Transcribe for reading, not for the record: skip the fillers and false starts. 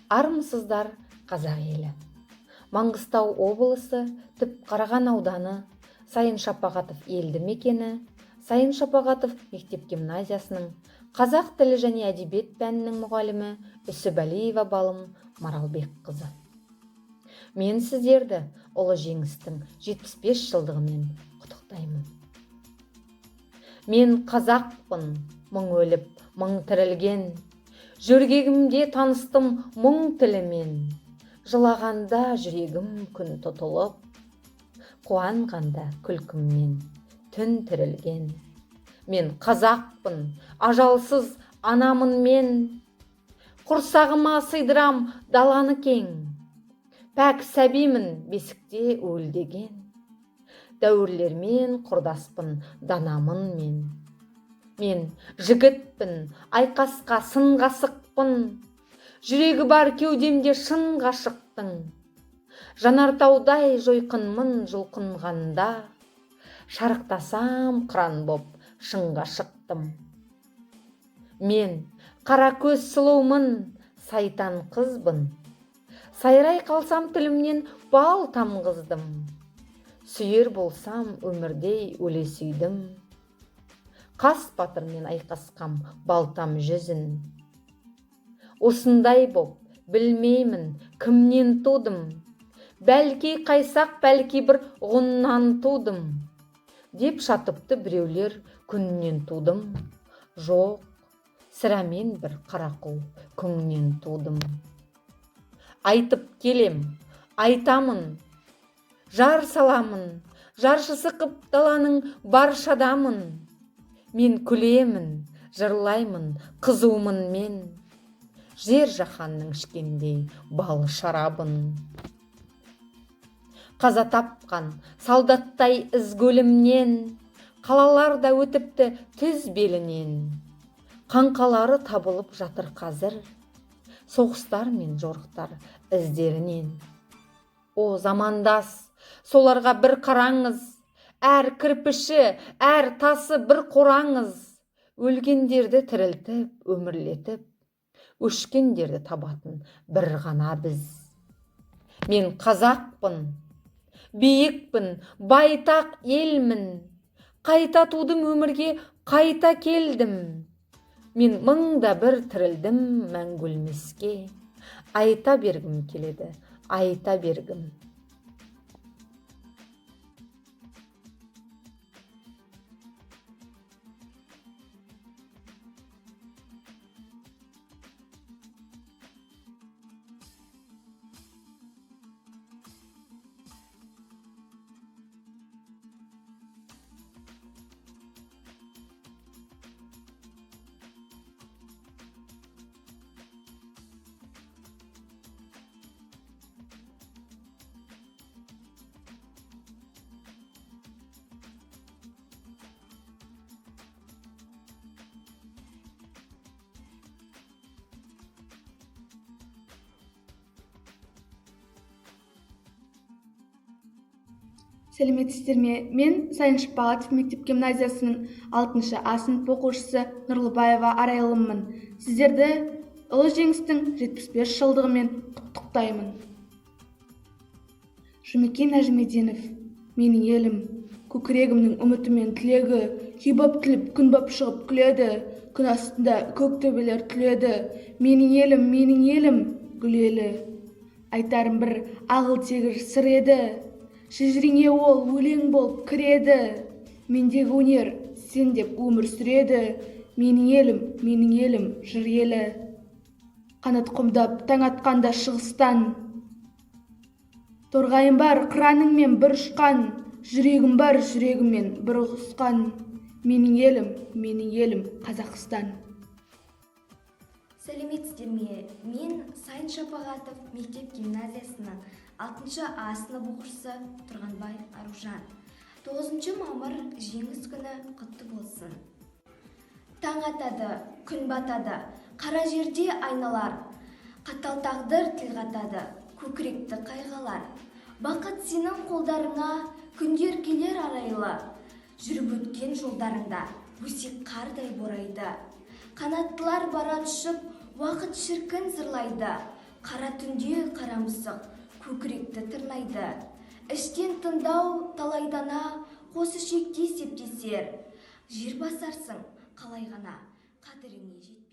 Армысыздар, қазақ елі. Маңғыстау облысы Түпқараған ауданы Сайын Шапағатов елді мекені, Сайын Шапағатов мектеп-гимназиясының қазақ тілі және әдебиет пәнінің мұғалімі Үсіпәлиева балым Маралбекқызы. Мен сіздерді ұлы жеңістің 75 жылдығымен құттықтаймын. Мен қазақпын, мың өліп, мың тірілген, жүргегімде таныстым мұң тілімен, жылағанда жүрегім күн тұтылып, қуанғанда күлкіммен түн тірілген. Мен қазақпын, ажалсыз анамын мен, құрсағыма сыйдырам даланы кең, пәк сәбимін бесікте уілдеген, дәуірлермен құрдаспын данамын мен. Мен жігітпін, айқасқа сын ғасықпын, жүрегі бар кеудемде шын ғашықтың, жанартаудай жойқынмын жұлқынғанда, шарықтасам қыран боп шыңға шықтым. Мен қара көз сұлумын, сайтан қызбын, сайрай қалсам тілімнен бал тамғыздым, сүйер болсам өмірдей өле сүйдім, қас батырмен айқасқам балтам жүзін. Осындай боп білмеймін кімнен тудым, бәлки қайсақ, бәлки бір ғұннан тудым, деп шатыпты біреулер күннен тудым. Жоқ, сірә мен бір қарақұл күңнен тудым. Айтып келем, айтамын, жар саламын, жаршысы қып даланың баршадамын. Мен күлемін, жырлаймын, қызумын мен, жер жаһанның ішкендей бал шарабын. Қаза тапқан солдаттай ізгөлімнен, қалаларда өтіпті түз белінен, қаңқалары табылып жатыр қазір, соғыстар мен жорықтар іздерінен. О замандас, соларға бір қараңыз, әр кірпіші, әр тасы бір қораңыз, өлгендерді тірілтіп, өмірлетіп, өшкендерді табатын бір ғана біз. Мен қазақпын, биікпін, байтақ елмін, қайта тудым өмірге, қайта келдім. Мен мыңда бір тірілдім мәңгі өлмеске, айта бергім келеді, айта бергім. Сәлеметсіздер ме? Мен Сайын Шапағатов мектеп-гимназиясының 6 А сынып оқушысы Нұрлыбаева Арайлыммын. Сіздерді ұлы жеңістің 75 жылдығымен құттықтаймын. Жұмекен Нәжімеденов, менің елім, көкірегімнің үміті мен тілегі, күй боп тіліп, күн боп шығып күледі, күн астында көк төбелер түледі. Менің елім, гүлелі. Айтарым бір ағыл тегір сыр еді, шежіреңе ол өлең болып кіреді. Мендегі өнер сен деп өмір сүреді. Менің елім, жыр елі. Қанат қомдап таң атқанда шығыстан, торғайым бар қыраныңмен бір ұшқан, жүрегім бар жүрегіммен бір ұғысқан. Менің елім Қазақстан. Сәлеметсіздер ме? Мен Сайын Шапағатов мектеп-гимназиясының 6 А сынып оқушысы Тұрғанбай Аружан. 9 мамыр жеңіс күні құтты болсын. Таң атады, күн батады, қара жерде айналар, қатал тағдыр тіл қатады, көкіректі қайғалар. Бақыт сенің қолдарыңа, күндер келер арайлы, жүріп өткен жолдарыңда өсек қардай борайды. Қанаттылар бара ұшып, уақыт шіркін зырлайды, Қара түнде қара мысық көкіректі тырнайды. Іштен тыңдау талайдана, қос ішекте септесер. Жер басарсың қалай ғана, қадіріңе жет.